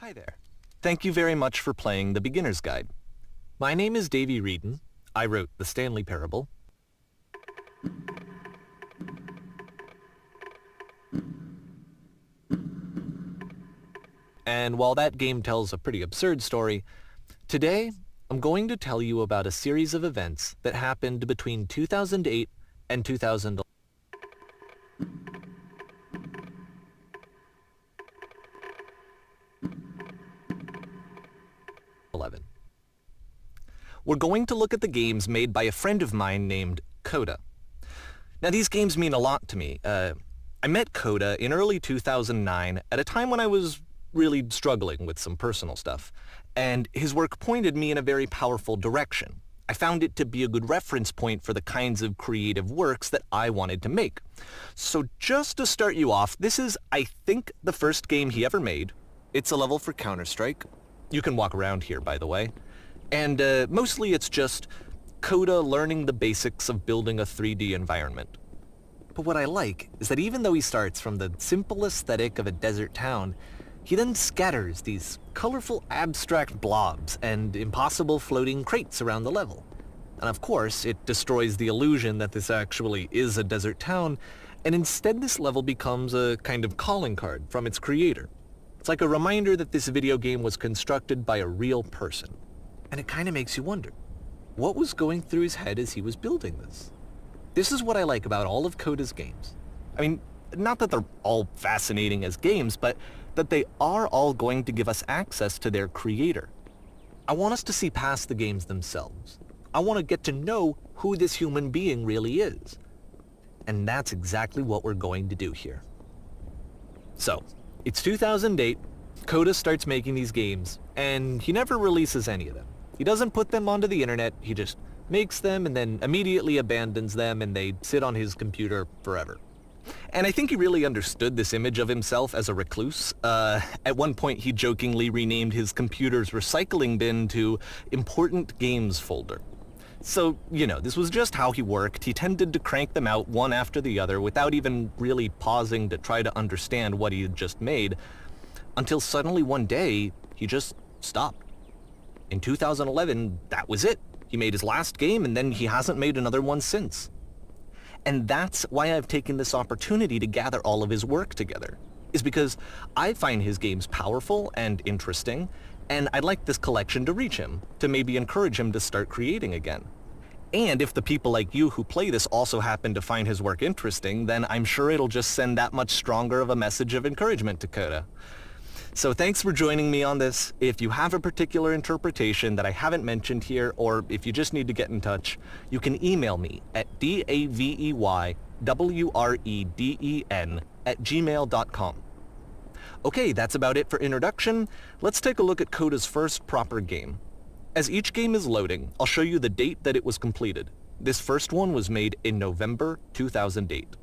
Hi there. Thank you very much for playing The Beginner's Guide. My name is Davey Wreden. I wrote The Stanley Parable. And while that game tells a pretty absurd story, today I'm going to tell you about a series of events that happened between 2008 and 2011. We're going to look at the games made by a friend of mine named Coda. Now, these games mean a lot to me. I met Coda in early 2009 at a time when I was really struggling with some personal stuff, and his work pointed me in a very powerful direction. I found it to be a good reference point for the kinds of creative works that I wanted to make. So just to start you off, this is, I think, the first game he ever made. It's a level for Counter-Strike. You can walk around here, by the way. And mostly it's just Coda learning the basics of building a 3D environment. But what I like is that even though he starts from the simple aesthetic of a desert town, he then scatters these colorful abstract blobs and impossible floating crates around the level. And of course, it destroys the illusion that this actually is a desert town, and instead this level becomes a kind of calling card from its creator. It's like a reminder that this video game was constructed by a real person. And it kind of makes you wonder, what was going through his head as he was building this? This is what I like about all of Coda's games. I mean, not that they're all fascinating as games, but that they are all going to give us access to their creator. I want us to see past the games themselves. I want to get to know who this human being really is. And that's exactly what we're going to do here. So, it's 2008, Coda starts making these games, and he never releases any of them. He doesn't put them onto the internet, he just makes them and then immediately abandons them, and they sit on his computer forever. And I think he really understood this image of himself as a recluse. At one point he jokingly renamed his computer's recycling bin to Important Games Folder. So, you know, this was just how he worked. He tended to crank them out one after the other without even really pausing to try to understand what he had just made, until suddenly one day he just stopped. In 2011, that was it. He made his last game, and then he hasn't made another one since. And that's why I've taken this opportunity to gather all of his work together, is because I find his games powerful and interesting, and I'd like this collection to reach him, to maybe encourage him to start creating again. And if the people like you who play this also happen to find his work interesting, then I'm sure it'll just send that much stronger of a message of encouragement to Coda. So thanks for joining me on this. If you have a particular interpretation that I haven't mentioned here, or if you just need to get in touch, you can email me at daveywreden@gmail.com. Okay, that's about it for introduction. Let's take a look at Coda's first proper game. As each game is loading, I'll show you the date that it was completed. This first one was made in November 2008.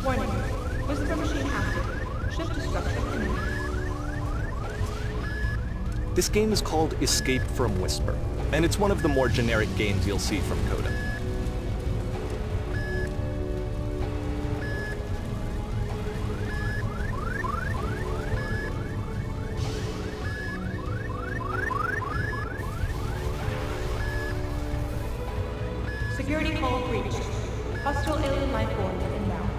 Warning. Whisper machine active. Shift destruction imminent. This game is called Escape from Whisper, and it's one of the more generic games you'll see from Coda. Security call breached. Hostile alien life form inbound.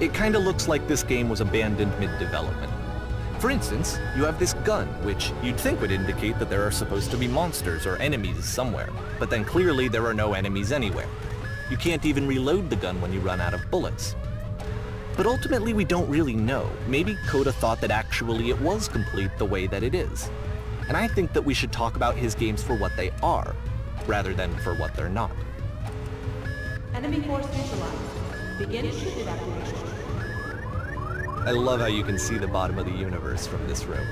It kinda looks like this game was abandoned mid-development. For instance, you have this gun, which you'd think would indicate that there are supposed to be monsters or enemies somewhere, but then clearly there are no enemies anywhere. You can't even reload the gun when you run out of bullets. But ultimately we don't really know. Maybe Coda thought that actually it was complete the way that it is. And I think that we should talk about his games for what they are, rather than for what they're not. Enemy force neutralized. Begin ship evacuation. I love how you can see the bottom of the universe from this room.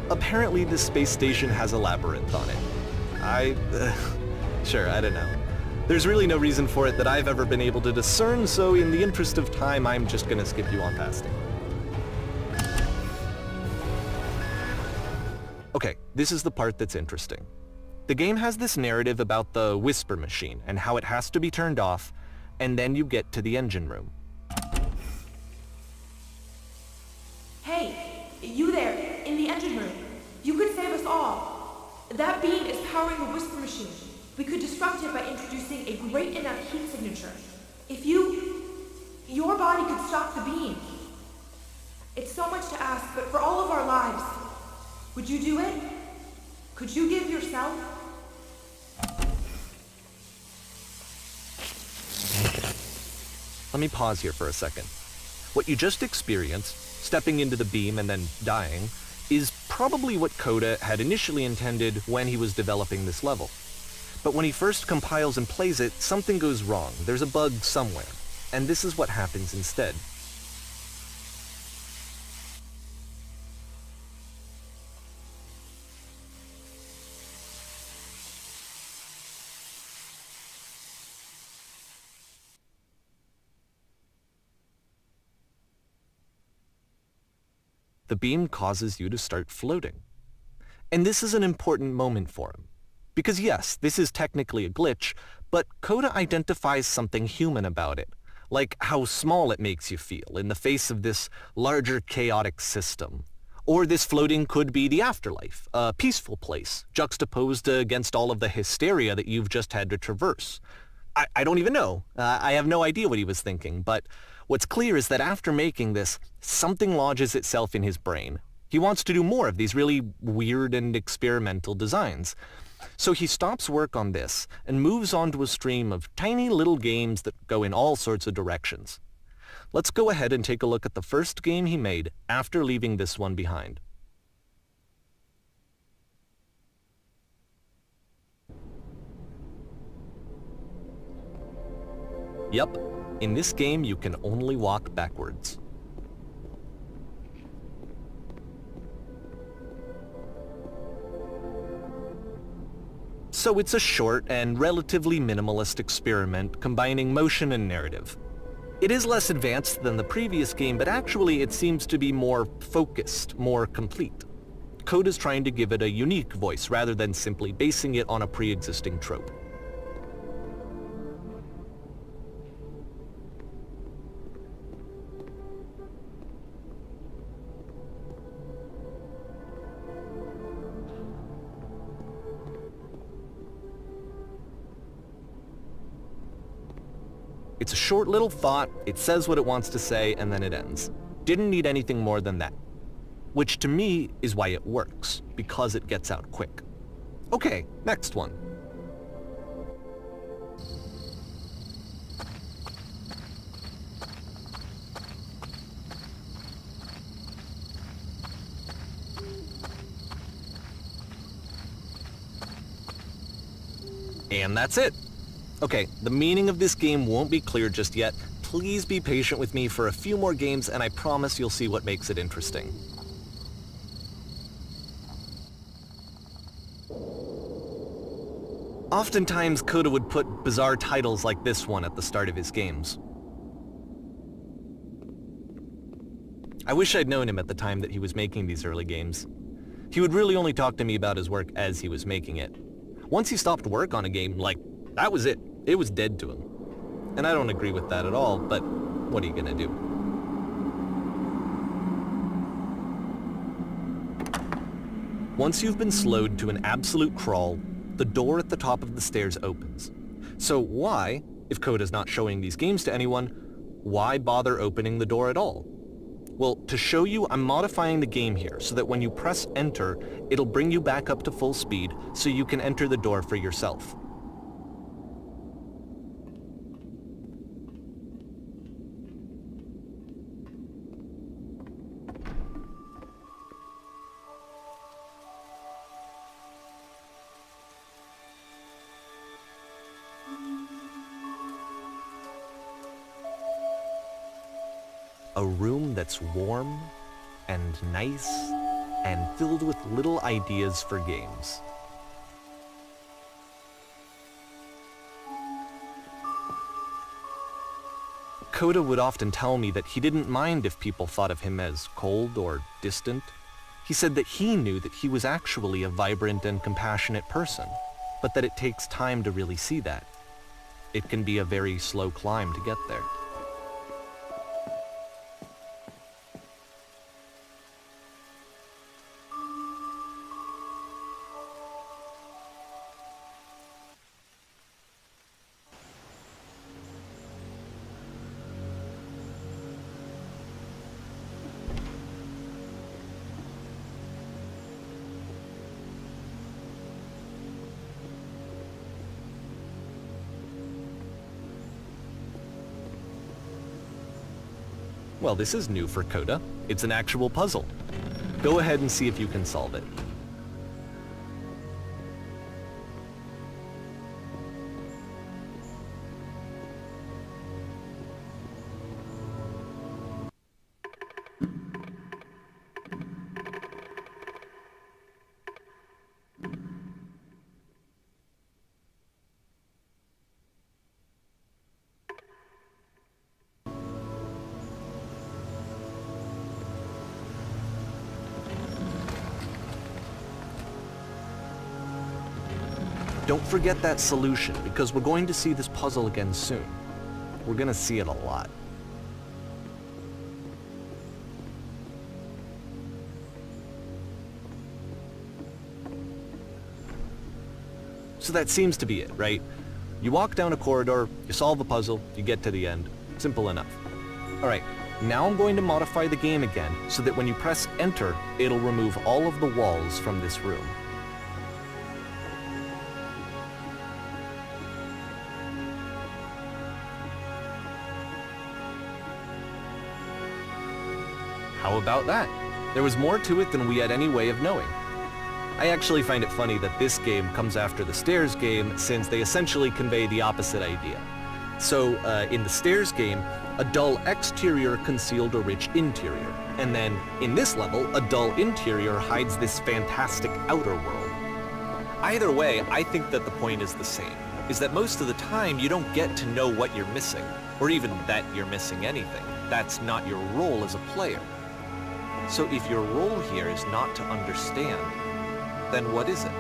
Apparently this space station has a labyrinth on it. Sure, I don't know. There's really no reason for it that I've ever been able to discern, so in the interest of time, I'm just gonna skip you on past it. Okay, this is the part that's interesting. The game has this narrative about the whisper machine and how it has to be turned off, and then you get to the engine room. Hey, you there, in the engine room. You could save us all. That beam is powering the whisper machine. We could disrupt it by introducing a great enough heat signature. If your body could stop the beam. It's so much to ask, but for all of our lives, would you do it? Could you give yourself? Let me pause here for a second. What you just experienced, stepping into the beam and then dying, is probably what Coda had initially intended when he was developing this level. But when he first compiles and plays it, something goes wrong. There's a bug somewhere. And this is what happens instead. The beam causes you to start floating. And this is an important moment for him. Because yes, this is technically a glitch, but Coda identifies something human about it, like how small it makes you feel in the face of this larger chaotic system. Or this floating could be the afterlife, a peaceful place, juxtaposed against all of the hysteria that you've just had to traverse. I don't even know. I have no idea what he was thinking, but what's clear is that after making this, something lodges itself in his brain. He wants to do more of these really weird and experimental designs. So he stops work on this and moves on to a stream of tiny little games that go in all sorts of directions. Let's go ahead and take a look at the first game he made after leaving this one behind. Yep, in this game you can only walk backwards. So it's a short and relatively minimalist experiment combining motion and narrative. It is less advanced than the previous game, but actually it seems to be more focused, more complete. Coda's trying to give it a unique voice rather than simply basing it on a pre-existing trope. It's a short little thought, it says what it wants to say, and then it ends. Didn't need anything more than that. Which to me is why it works, because it gets out quick. Okay, next one. And that's it. Okay, the meaning of this game won't be clear just yet. Please be patient with me for a few more games and I promise you'll see what makes it interesting. Oftentimes, Coda would put bizarre titles like this one at the start of his games. I wish I'd known him at the time that he was making these early games. He would really only talk to me about his work as he was making it. Once he stopped work on a game, that was it. It was dead to him. And I don't agree with that at all, but what are you gonna do? Once you've been slowed to an absolute crawl, the door at the top of the stairs opens. So why, if Coda's not showing these games to anyone, why bother opening the door at all? Well, to show you, I'm modifying the game here so that when you press enter, it'll bring you back up to full speed so you can enter the door for yourself. A room that's warm and nice and filled with little ideas for games. Coda would often tell me that he didn't mind if people thought of him as cold or distant. He said that he knew that he was actually a vibrant and compassionate person, but that it takes time to really see that. It can be a very slow climb to get there. Well, this is new for Coda. It's an actual puzzle. Go ahead and see if you can solve it. Don't forget that solution, because we're going to see this puzzle again soon. We're going to see it a lot. So that seems to be it, right? You walk down a corridor, you solve a puzzle, you get to the end. Simple enough. Alright, now I'm going to modify the game again so that when you press enter, it'll remove all of the walls from this room. How about that? There was more to it than we had any way of knowing. I actually find it funny that this game comes after the Stairs game, since they essentially convey the opposite idea. So, in the Stairs game, a dull exterior concealed a rich interior. And then, in this level, a dull interior hides this fantastic outer world. Either way, I think that the point is the same, is that most of the time you don't get to know what you're missing, or even that you're missing anything. That's not your role as a player. So if your role here is not to understand, then what is it?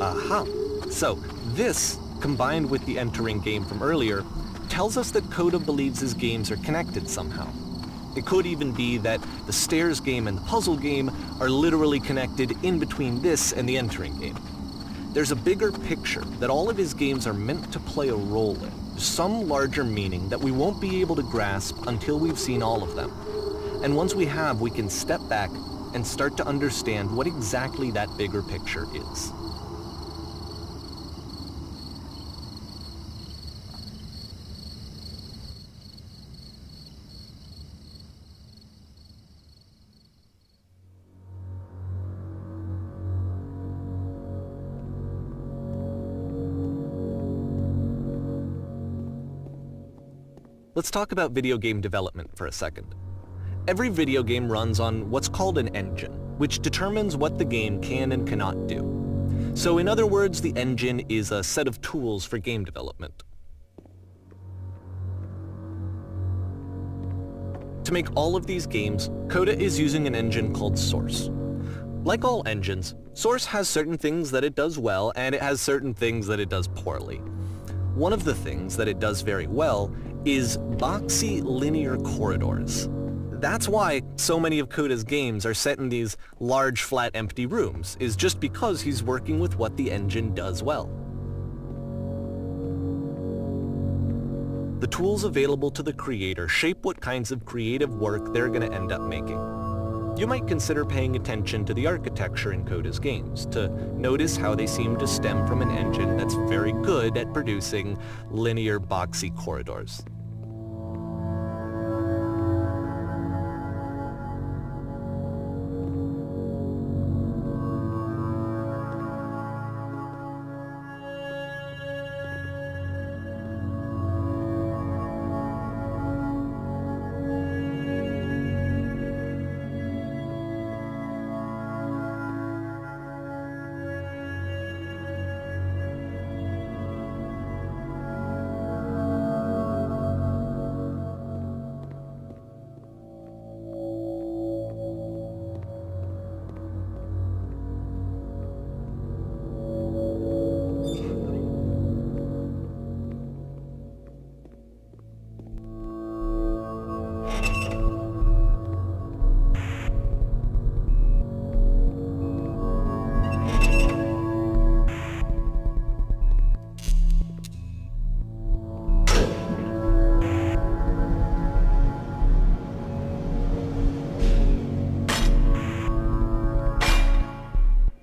Aha! So this, combined with the entering game from earlier, tells us that Coda believes his games are connected somehow. It could even be that the Stairs game and the puzzle game are literally connected in between this and the entering game. There's a bigger picture that all of his games are meant to play a role in, some larger meaning that we won't be able to grasp until we've seen all of them. And once we have, we can step back and start to understand what exactly that bigger picture is. Let's talk about video game development for a second. Every video game runs on what's called an engine, which determines what the game can and cannot do. So in other words, the engine is a set of tools for game development. To make all of these games, Coda is using an engine called Source. Like all engines, Source has certain things that it does well, and it has certain things that it does poorly. One of the things that it does very well is boxy linear corridors. That's why so many of Coda's games are set in these large, flat, empty rooms, is just because he's working with what the engine does well. The tools available to the creator shape what kinds of creative work they're going to end up making. You might consider paying attention to the architecture in Coda's games, to notice how they seem to stem from an engine that's very good at producing linear, boxy corridors.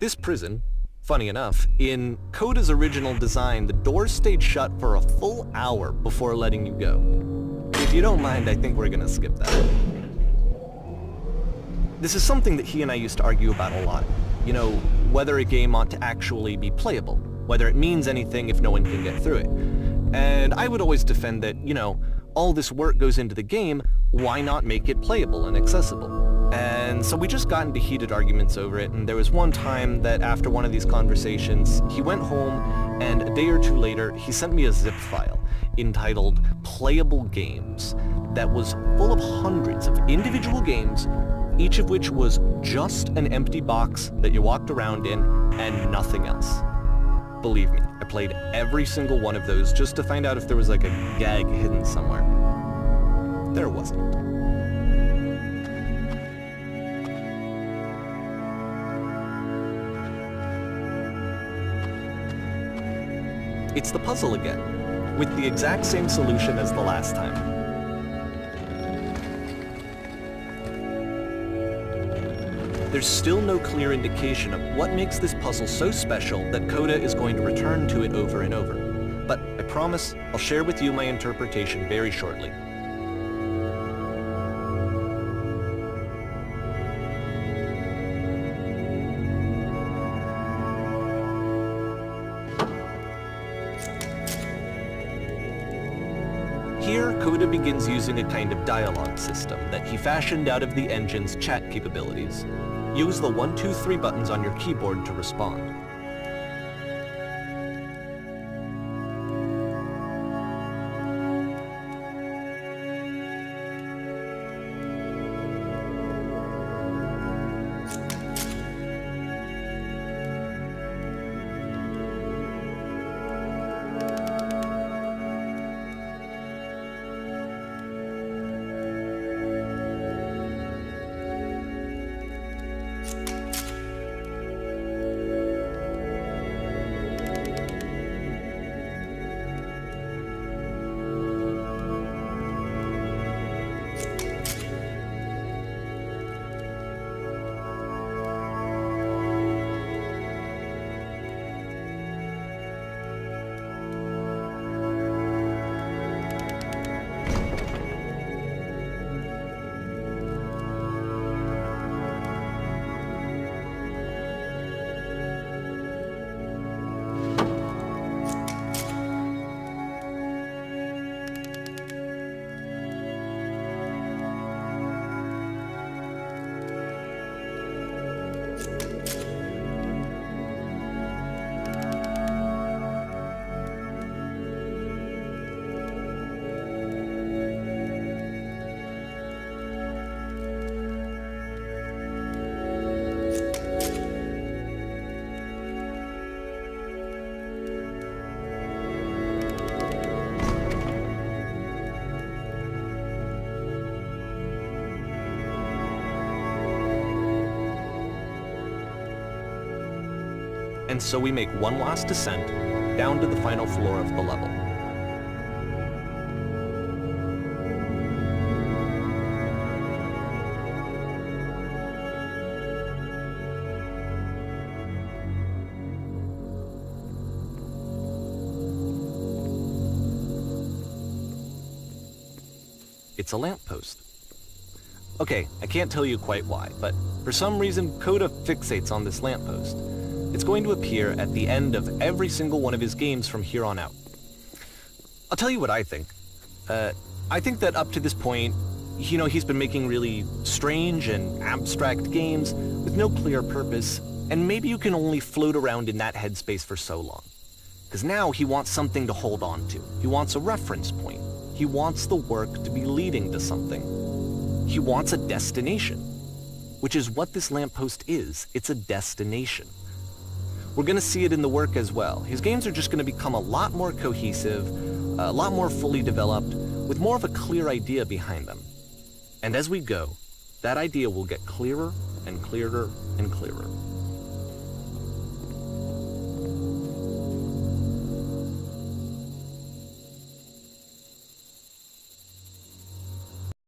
this prison, funny enough, in Coda's original design, the doors stayed shut for a full hour before letting you go. If you don't mind, I think we're gonna skip that. This is something that he and I used to argue about a lot. You know, whether a game ought to actually be playable, whether it means anything if no one can get through it. And I would always defend that, you know, all this work goes into the game, why not make it playable and accessible? And so we just got into heated arguments over it, and there was one time that after one of these conversations, he went home, and a day or two later, he sent me a zip file entitled Playable Games that was full of hundreds of individual games, each of which was just an empty box that you walked around in and nothing else. Believe me, I played every single one of those just to find out if there was like a gag hidden somewhere. There wasn't. It's the puzzle again, with the exact same solution as the last time. There's still no clear indication of what makes this puzzle so special that Coda is going to return to it over and over. But I promise I'll share with you my interpretation very shortly. Here, Coda begins using a kind of dialogue system that he fashioned out of the engine's chat capabilities. Use the 1, 2, 3 buttons on your keyboard to respond. And so we make one last descent down to the final floor of the level. It's a lamppost. Okay, I can't tell you quite why, but for some reason Coda fixates on this lamppost. It's going to appear at the end of every single one of his games from here on out. I'll tell you what I think. I think that up to this point, you know, he's been making really strange and abstract games with no clear purpose, and maybe you can only float around in that headspace for so long. Because now he wants something to hold on to. He wants a reference point. He wants the work to be leading to something. He wants a destination, which is what this lamppost is. It's a destination. We're going to see it in the work as well. His games are just going to become a lot more cohesive, a lot more fully developed, with more of a clear idea behind them. And as we go, that idea will get clearer and clearer and clearer.